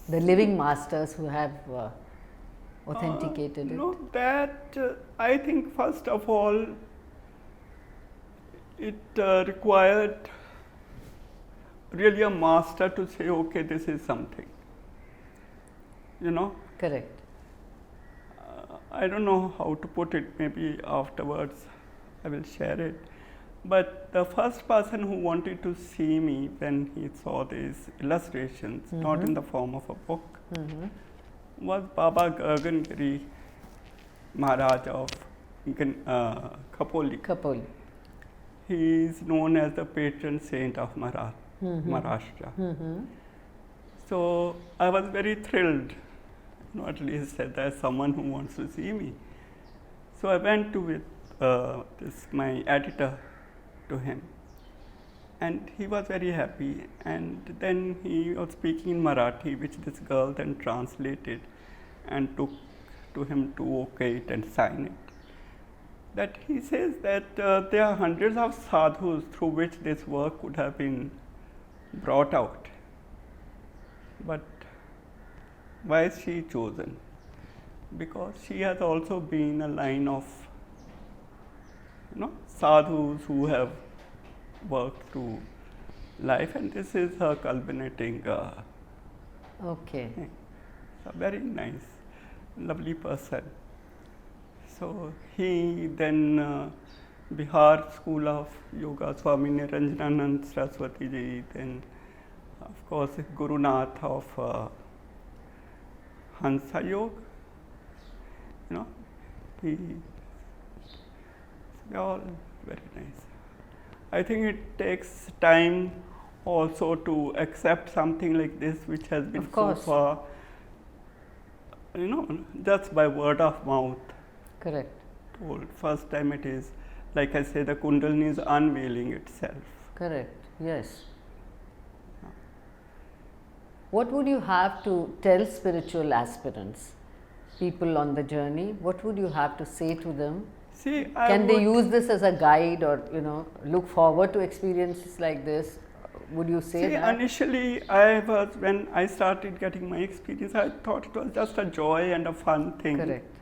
The living masters who have authenticated it.
No, that I think first of all, it required really a master to say, okay, this is something. You know?
Correct.
I don't know how to put it, maybe afterwards I will share it. But the first person who wanted to see me when he saw these illustrations, not in the form of a book, was Baba Ganguly Maharaj of Khopoli.
Khopoli.
He is known as the patron saint of Maharashtra. So I was very thrilled, at least that there's someone who wants to see me. So I went to with my editor to him, and he was very happy. And then he was speaking in Marathi, which this girl then translated and took to him to okay it and sign it. That he says that there are hundreds of sadhus through which this work could have been brought out. But why is she chosen? Because she has also been a line of sadhus who have worked through life, and this is her culminating
Okay.
thing. So very nice, lovely person. So he then Bihar School of Yoga, Swami Niranjananand Saraswati ji, then of course Guru Nath of Hansa Yoga, they're all very nice. I think it takes time also to accept something like this, which has been so far, just by word of mouth.
Correct.
Told. First time it is, like I say, the Kundalini is unveiling itself.
Correct. Yes. What would you have to tell spiritual aspirants, people on the journey? What would you have to say to them?
See,
Can they use this as a guide, or look forward to experiences like this? Would you say that?
Initially, when I started getting my experience, I thought it was just a joy and a fun thing.
Correct.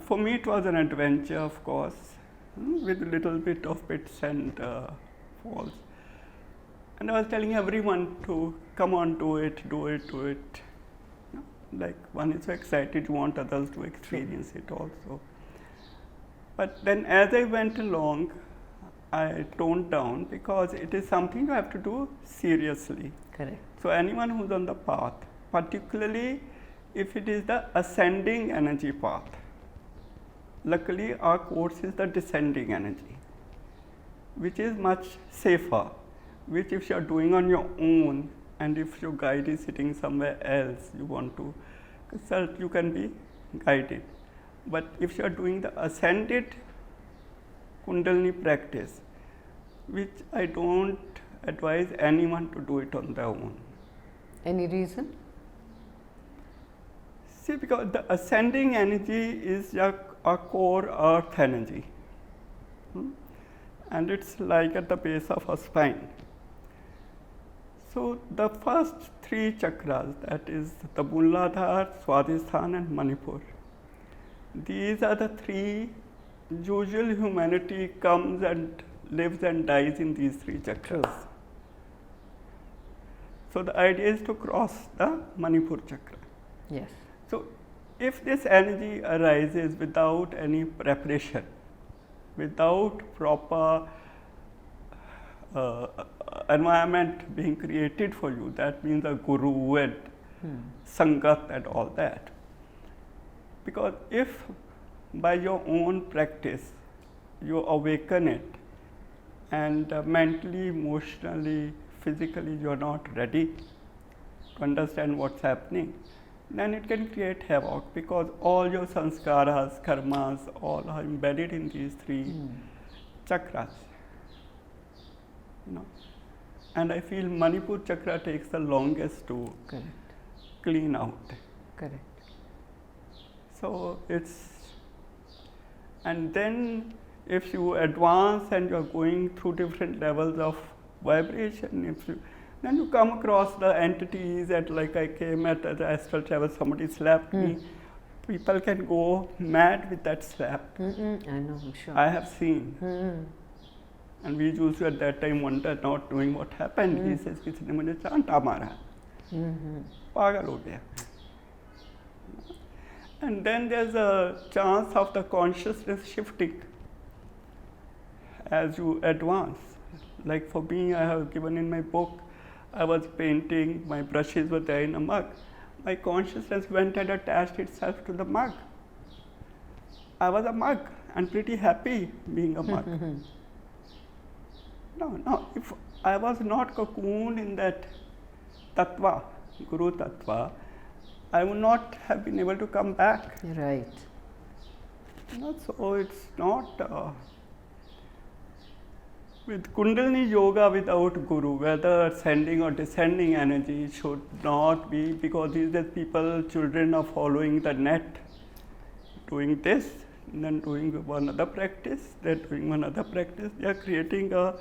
For me, it was an adventure, of course, with a little bit of pits and falls. And I was telling everyone to come on, do it, do it, do it. Like one is so excited, you want others to experience it also. But then as I went along, I toned down, because it is something you have to do seriously.
Correct.
So anyone who's on the path, particularly if it is the ascending energy path, luckily our course is the descending energy, which is much safer, which if you are doing on your own, and if your guide is sitting somewhere else, you want to consult, you can be guided. But if you are doing the ascended Kundalini practice, which I don't advise anyone to do it on their own.
Any reason?
See, because the ascending energy is a core earth energy. And it's like at the base of a spine. So the first three chakras, that is the Muladhara, Swadhisthana and Manipur, these are the three. Usual humanity comes and lives and dies in these three chakras.
True.
So the idea is to cross the Manipur chakra.
Yes.
So if this energy arises without any preparation, without proper environment being created for you, that means a guru and sangat and all that. Because if by your own practice you awaken it, and mentally, emotionally, physically you are not ready to understand what's happening, then it can create havoc, because all your sanskaras, karmas, all are embedded in these three chakras. And I feel Manipur chakra takes the longest to clean out.
Correct.
So and then if you advance and you are going through different levels of vibration, then you come across the entities that, like I came at the astral travel, somebody slapped me. People can go mad with that slap.
I know, I'm sure.
I have seen. And we used to at that time wonder, not knowing what happened. He says, किसी ने मुझे चांटा मारा, पागल हो गया. And then there's a chance of the consciousness shifting as you advance. Like for me, I have given in my book, I was painting, my brushes were there in a mug. My consciousness went and attached itself to the mug. I was a mug and pretty happy being a mug. No, if I was not cocooned in that tattva, Guru tattva, I would not have been able to come back.
Right.
So it's not with Kundalini yoga without Guru, whether ascending or descending energy should not be, because these are people, children are following the net, doing this, and then doing one other practice, then doing one other practice. They are creating a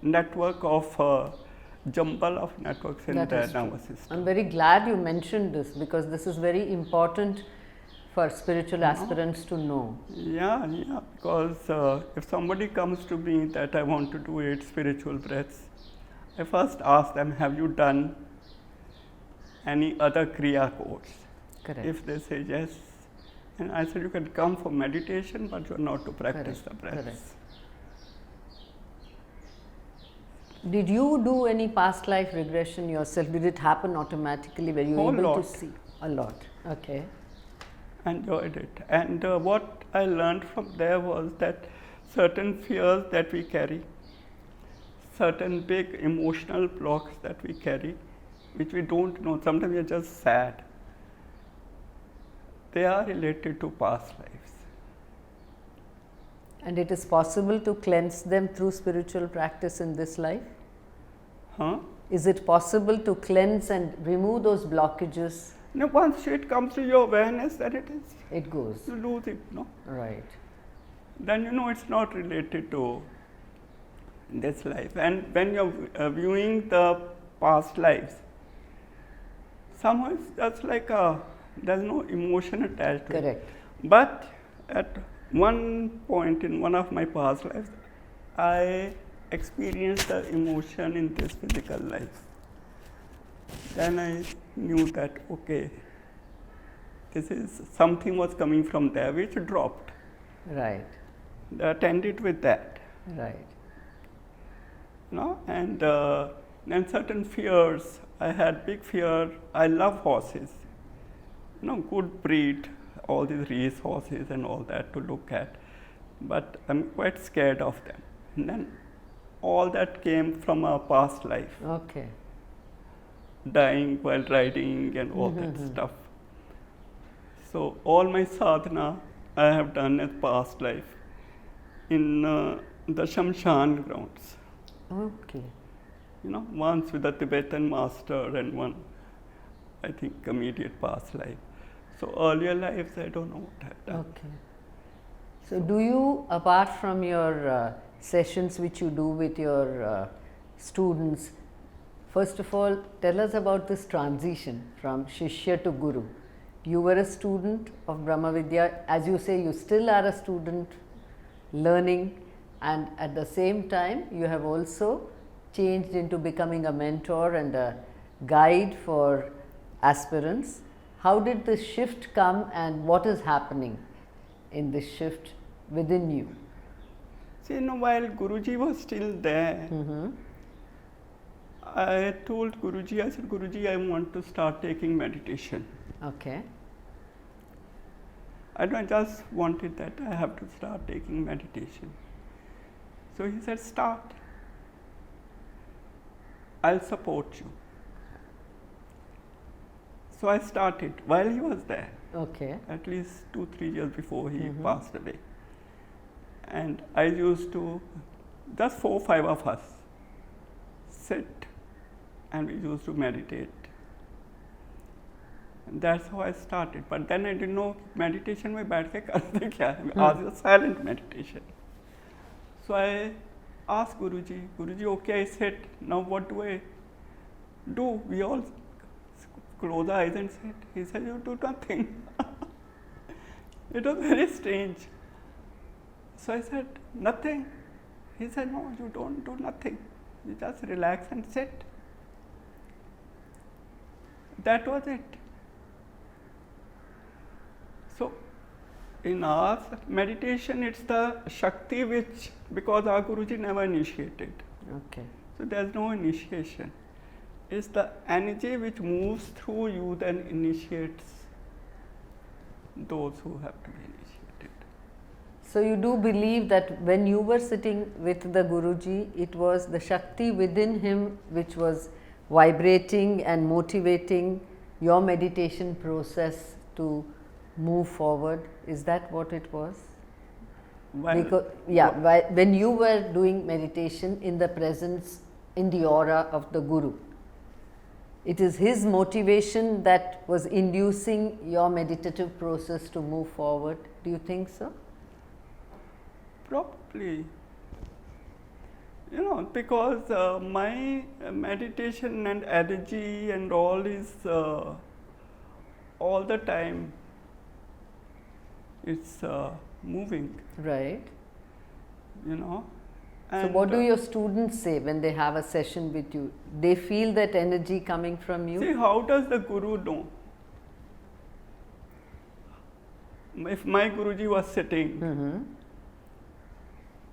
network of jumble of networks in their nervous system.
I'm very glad you mentioned this, because this is very important for spiritual aspirants to know.
Yeah, because if somebody comes to me that I want to do 8 spiritual breaths, I first ask them, have you done any other Kriya course?
Correct.
If they say yes, and I said, you can come for meditation, but you are not to practice the breaths.
Correct. Did you do any past life regression yourself? Did it happen automatically? Were you able to see? A lot. Okay.
Enjoyed it. And what I learned from there was that certain fears that we carry, certain big emotional blocks that we carry, which we don't know, sometimes we are just sad, they are related to past lives.
And it is possible to cleanse them through spiritual practice in this life? Is it possible to cleanse and remove those blockages?
No, once it comes to your awareness that
it goes.
You lose it, no?
Right.
Then you know it's not related to this life. And when you're viewing the past lives, somehow it's just like there's no emotion attached to it.
Correct.
But at one point in one of my past lives, I experienced the emotion in this physical life. Then I knew that, okay, this is something was coming from there which dropped.
Right.
I attended with that.
Right.
No? And then certain fears, I had big fear. I love horses, good breed, all these race horses and all that to look at. But I'm quite scared of them. And then all that came from a past life.
Okay.
Dying while riding and all that stuff. So all my sadhana I have done as past life in the Shamshan grounds.
Okay.
Once with a Tibetan master and one, I think, immediate past life. So earlier lives, I don't know what I've done.
Okay. So do you, apart from your sessions which you do with your students, first of all, tell us about this transition from Shishya to Guru. You were a student of Brahma Vidya. As you say, you still are a student learning, and at the same time, you have also changed into becoming a mentor and a guide for aspirants. How did this shift come, and what is happening in this shift within you?
See, while Guruji was still there, I told Guruji, I said, Guruji, I want to start taking meditation.
Okay.
I just wanted that I have to start taking meditation. So he said, start. I'll support you. So I started while he was there.
Okay.
At least 2-3 years before he passed away. And I used to, just 4-5 of us, sit and we used to meditate. And that's how I started. But then I didn't know meditation mein baith ke karte kya hai. I was a silent meditation. So I asked Guruji, okay, I said, now what do I do? We all close our eyes and sit. He said, you do nothing. It was very strange. So I said, nothing. He said, no, you don't do nothing. You just relax and sit. That was it. So, in our meditation, it's the Shakti which, because our Guruji never initiated.
Okay.
So, there's no initiation. It's the energy which moves through you, then initiates those who have to be initiated.
So you do believe that when you were sitting with the Guruji, it was the Shakti within him which was vibrating and motivating your meditation process to move forward. Is that what it was?
Well,
When you were doing meditation in the presence, in the aura of the Guru, it is his motivation that was inducing your meditative process to move forward. Do you think so?
Probably. Because my meditation and energy and all is all the time, it's moving.
Right.
And
so what do your students say when they have a session with you? They feel that energy coming from you?
See, how does the Guru know? If my Guruji was sitting,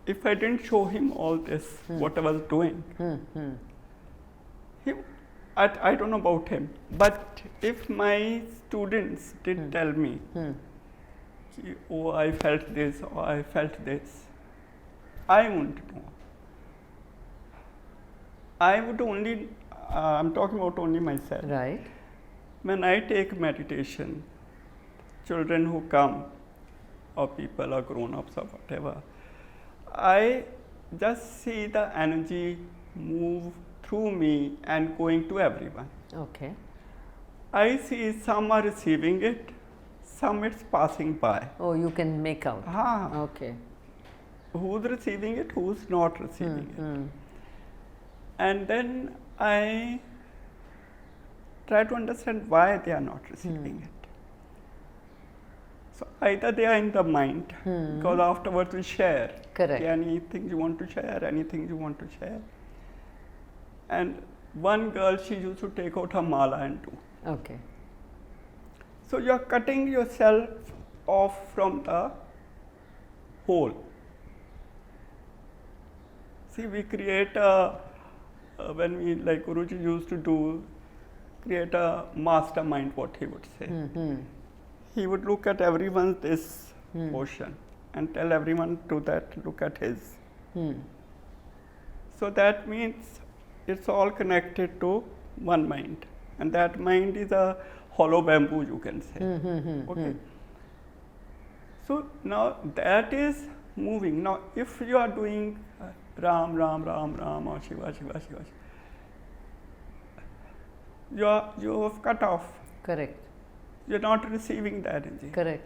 if I didn't show him all this, what I was doing, I don't know about him, but if my students did tell me, oh, I felt this or I felt this, I wouldn't know. I would only, I'm talking about only myself.
Right.
When I take meditation, children who come, or people or grown-ups or whatever, I just see the energy move through me and going to everyone.
Okay.
I see some are receiving it, some it's passing by.
Oh, you can make out. Okay.
Who's receiving it, who's not receiving it. And then I try to understand why they are not receiving it. So either they are in the mind, because afterwards we share.
Correct.
Anything you want to share, anything you want to share. And one girl, she used to take out her mala and do.
Okay.
So you are cutting yourself off from the whole. See, we create a, when we, like Guruji used to do, create a mastermind, what he would say. He would look at everyone's this portion and tell everyone to that, look at his. So that means it's all connected to one mind. And that mind is a hollow bamboo, you can say. Okay. So now that is moving. Now if you are doing Ram, Ram, Ram, Ram, or Shiva, Shiva, Shiva, you have cut off.
Correct.
You're not receiving the energy.
Correct.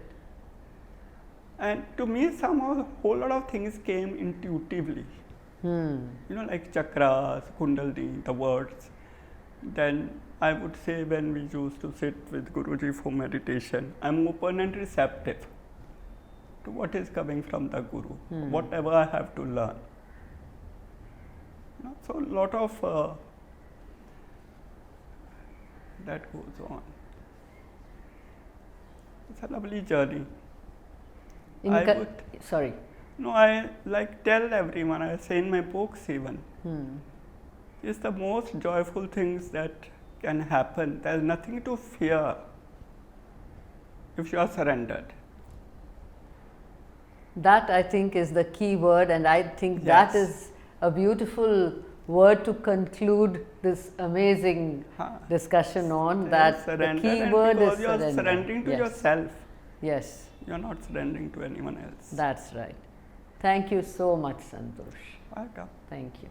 And to me, somehow a whole lot of things came intuitively. Like chakras, kundalini, the words. Then I would say when we used to sit with Guruji for meditation, I'm open and receptive to what is coming from the Guru, whatever I have to learn. So a lot of that goes on. It's a lovely journey.
Sorry.
No, I like tell everyone, I say in my books even, it's the most joyful things that can happen. There's nothing to fear if you are surrendered.
That I think is the key word, and I think that is a beautiful word to conclude this amazing discussion on. That the key word is
you are surrendering to yourself.
Yes.
You are not surrendering to anyone else.
That's right. Thank you so much, Santosh.
Welcome.
Thank you.